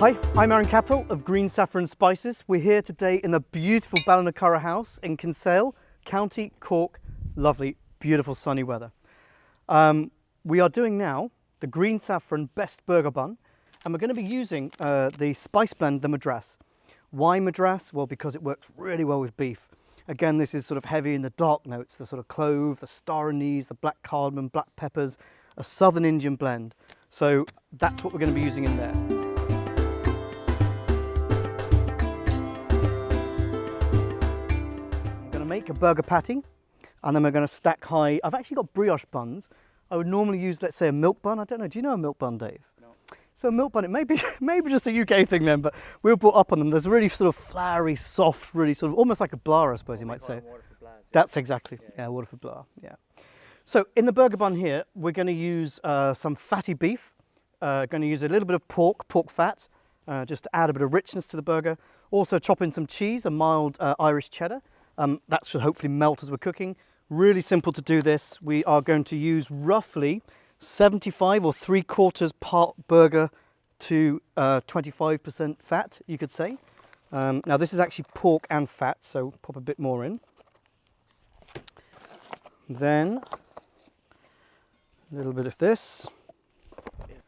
Hi, I'm Aaron Capel of Green Saffron Spices. We're here today in the beautiful Ballinacurra House in Kinsale, County Cork. Lovely, beautiful sunny weather. We are doing now the Green Saffron Best Burger Bun, and we're going to be using the spice blend, the Madras. Why Madras? Well, because it works really well with beef. Again, this is sort of heavy in the dark notes, the sort of clove, the star anise, the black cardamom, black peppers, a southern Indian blend. So that's what we're going to be using in there. Make a burger patty, and then we're going to stack high. I've actually got brioche buns. I would normally use, let's say, a milk bun. I don't know, do you know a milk bun, Dave? No. So a milk bun, it may be maybe just a UK thing then, but we were brought up on them. There's really sort of flowery, soft, really sort of almost like a blar, I suppose you might say. Waterford Blaas, yeah. That's exactly, yeah, Waterford Blaas, yeah. So in the burger bun here, we're going to use some fatty beef. Going to use a little bit of pork fat, just to add a bit of richness to the burger. Also chop in some cheese, a mild Irish cheddar. That should hopefully melt as we're cooking. Really simple to do this. We are going to use roughly 75 or 3/4 part burger to 25% fat, you could say. Now this is actually pork and fat, so pop a bit more in. Then a little bit of this.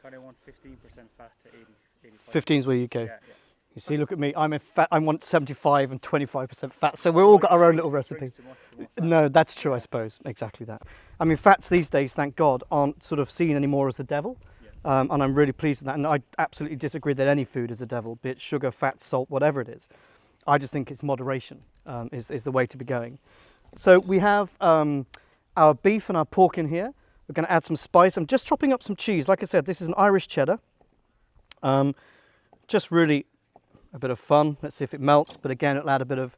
I want 15% fat to 85. 15 is where you go. Yeah. You see, look at me, I'm a fat, I want 75 and 25% fat, so we've all got our own little recipe. No, that's true, I suppose, exactly that. I mean, fats these days, thank God, aren't sort of seen anymore as the devil, and I'm really pleased with that, and I absolutely disagree that any food is the devil, be it sugar, fat, salt, whatever it is. I just think it's moderation is the way to be going. So we have our beef and our pork in here. We're going to add some spice. I'm just chopping up some cheese. Like I said, this is an Irish cheddar. Just really a bit of fun. Let's see if it melts, but again, it'll add a bit of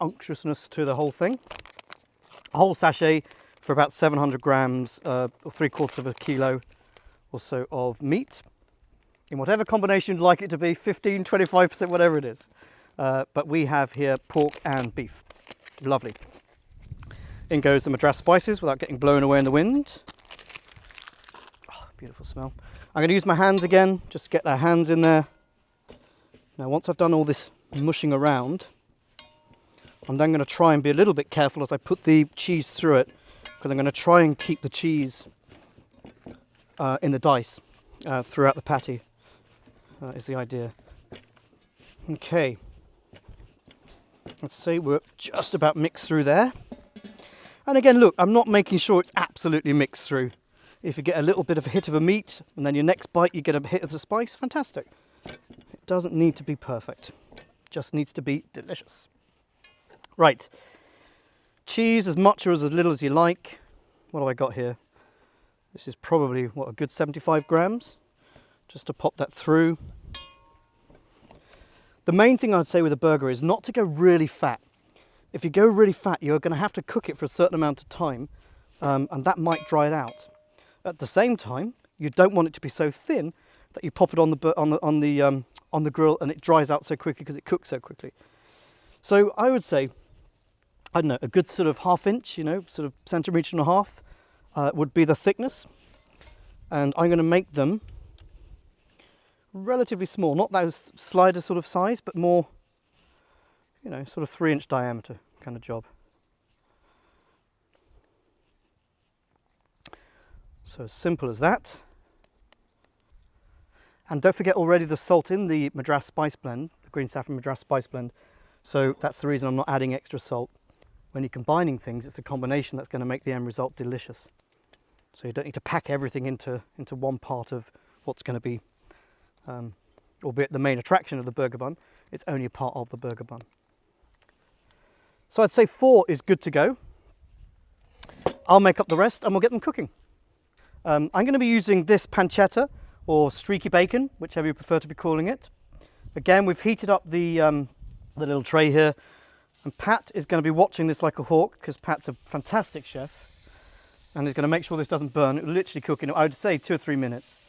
unctuousness to the whole thing. A whole sachet for about 700 grams, or 3/4 kilo or so of meat, in whatever combination you'd like it to be, 15, 25%, whatever it is. But we have here pork and beef. Lovely. In goes the Madras spices without getting blown away in the wind. Oh, beautiful smell. I'm going to use my hands again, just to get our hands in there. Now, once I've done all this mushing around, I'm then going to try and be a little bit careful as I put the cheese through it, because I'm going to try and keep the cheese in the dice throughout the patty, is the idea. Okay, let's see, we're just about mixed through there. And again, look, I'm not making sure it's absolutely mixed through. If you get a little bit of a hit of a meat, and then your next bite you get a hit of the spice, fantastic. It doesn't need to be perfect, just needs to be delicious. Right, cheese as much or as little as you like. What have I got here? This is probably, what, a good 75 grams, just to pop that through. The main thing I'd say with a burger is not to go really fat. If you go really fat, you're going to have to cook it for a certain amount of time, and that might dry it out. At the same time, you don't want it to be so thin that you pop it on the grill and it dries out so quickly because it cooks so quickly. So I would say, I don't know, a good sort of 1/2 inch, sort of centimetre and a half would be the thickness. And I'm going to make them relatively small, not those slider sort of size, but more, sort of 3-inch diameter kind of job. So as simple as that. And don't forget already the salt in the Madras spice blend, the Green Saffron Madras spice blend. So that's the reason I'm not adding extra salt. When you're combining things, it's a combination that's going to make the end result delicious. So you don't need to pack everything into one part of what's going to be, albeit the main attraction of the burger bun, it's only a part of the burger bun. So I'd say 4 is good to go. I'll make up the rest and we'll get them cooking. I'm going to be using this pancetta or streaky bacon, whichever you prefer to be calling it. Again, we've heated up the little tray here, and Pat is going to be watching this like a hawk because Pat's a fantastic chef and he's going to make sure this doesn't burn. It will literally cook in, I would say, 2 or 3 minutes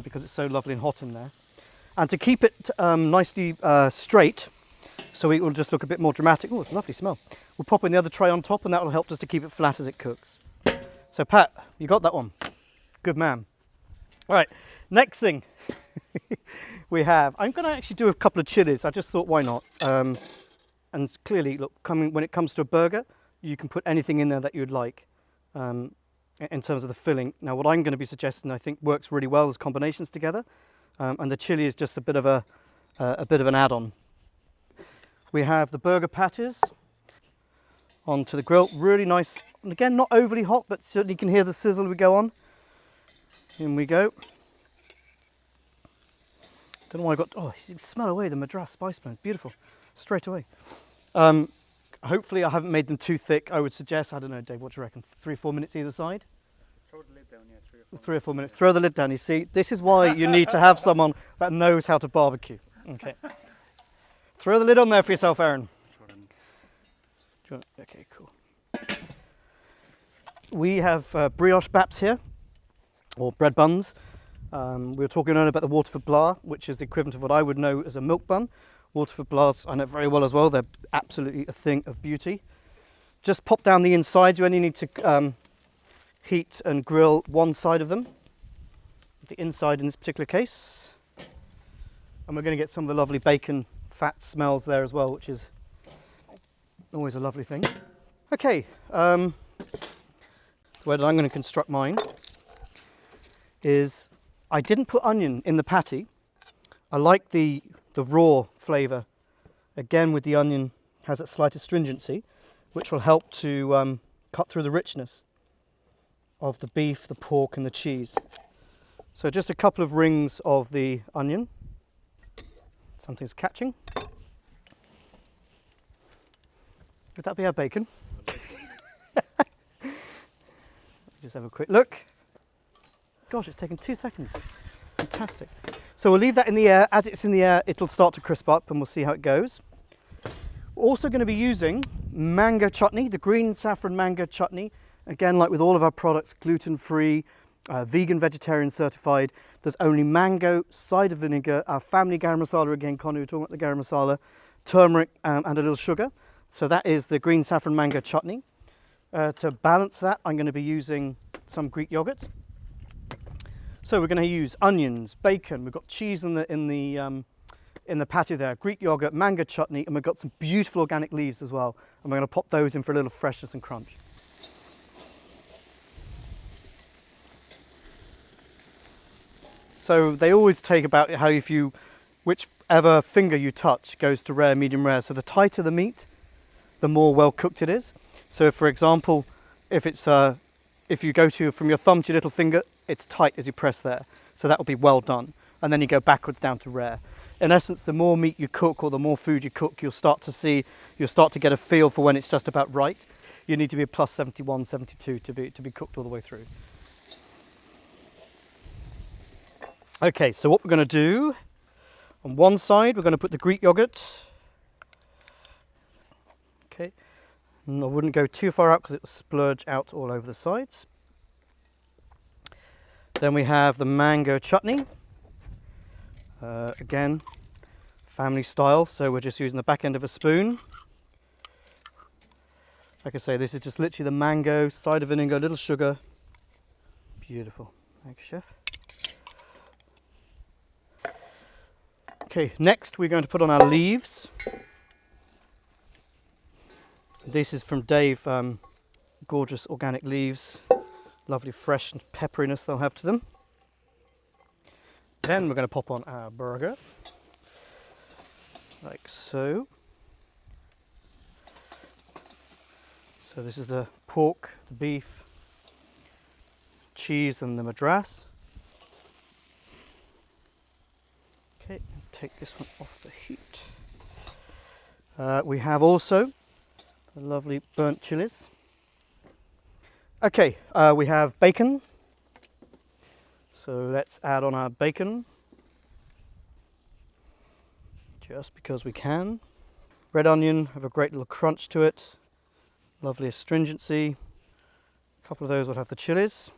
because it's so lovely and hot in there. And to keep it nicely straight, so it will just look a bit more dramatic. Oh, it's a lovely smell. We'll pop in the other tray on top and that will help us to keep it flat as it cooks. So Pat, you got that one? Good man. All right, next thing. We have, I'm going to actually do a couple of chilies. I just thought, why not? And clearly, look, when it comes to a burger, you can put anything in there that you'd like in terms of the filling. Now, what I'm going to be suggesting, I think, works really well as combinations together, and the chili is just a bit of an add-on. We have the burger patties onto the grill, really nice. And again, not overly hot, but certainly you can hear the sizzle as we go on. In we go. Don't know why I got, oh, you can smell away the Madras spice blend, beautiful, straight away. Hopefully I haven't made them too thick. I would suggest, I don't know, Dave, what do you reckon? 3 or 4 minutes either side? Throw the lid down, yeah, 3 or 4 3 or 4 minutes. Throw the lid down, you see. This is why you need to have someone that knows how to barbecue. Okay. Throw the lid on there for yourself, Aaron. Okay, cool. We have brioche baps here, or bread buns. We were talking earlier about the Waterford Blaas, which is the equivalent of what I would know as a milk bun. Waterford Blaas, I know very well as well. They're absolutely a thing of beauty. Just pop down the insides. You only need to heat and grill one side of them, the inside in this particular case. And we're going to get some of the lovely bacon fat smells there as well, which is always a lovely thing. Okay, the way that I'm going to construct mine is I didn't put onion in the patty. I like the raw flavour. Again, with the onion, has a slight astringency, which will help to cut through the richness of the beef, the pork and the cheese. So just a couple of rings of the onion. Something's catching. Would that be our bacon? Just have a quick look. Gosh, it's taken 2 seconds. Fantastic. So we'll leave that in the air. As it's in the air, it'll start to crisp up and we'll see how it goes. We're also going to be using mango chutney, the green saffron mango chutney. Again, like with all of our products, gluten-free, vegan, vegetarian certified. There's only mango, cider vinegar, our family garam masala, again, Connie, we're talking about the garam masala, turmeric and a little sugar. So that is the green saffron mango chutney. To balance that, I'm going to be using some Greek yogurt. So we're going to use onions, bacon, we've got cheese in the patty there, Greek yogurt, mango chutney, and we've got some beautiful organic leaves as well. And we're going to pop those in for a little freshness and crunch. So they always take about how whichever finger you touch goes to rare, medium rare. So the tighter the meat, the more well cooked it is. So for example, if you go from your thumb to your little finger, it's tight as you press there. So that will be well done. And then you go backwards down to rare. In essence, the more meat you cook or the more food you cook, you'll start to get a feel for when it's just about right. You need to be a plus 71, 72 to be cooked all the way through. Okay, so what we're going to do, on one side we're going to put the Greek yogurt. Okay, and I wouldn't go too far out because it will splurge out all over the sides. Then we have the mango chutney. Again, family style, so we're just using the back end of a spoon. Like I say, this is just literally the mango, cider vinegar, a little sugar. Beautiful. Thank you, chef. Okay, next we're going to put on our leaves. This is from Dave, gorgeous organic leaves. Lovely fresh pepperiness they'll have to them. Then we're going to pop on our burger, like so. So this is the pork, the beef, cheese and the Madras. Okay, take this one off the heat. We have also the lovely burnt chilies. Okay, we have bacon. So let's add on our bacon, just because we can. Red onion, have a great little crunch to it. Lovely astringency. A couple of those will have the chilies.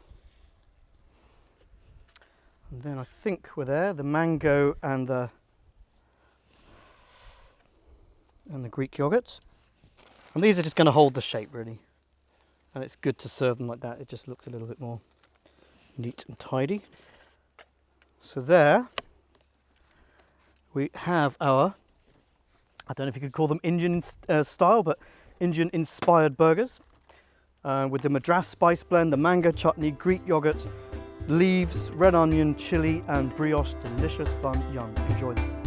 And then I think we're there, the mango and the Greek yogurt. And these are just going to hold the shape really. And it's good to serve them like that. It just looks a little bit more neat and tidy. So there, we have our, I don't know if you could call them Indian style, but Indian inspired burgers with the Madras spice blend, the mango chutney, Greek yogurt, leaves, red onion, chili and brioche. Delicious bun. Yum. Enjoy them.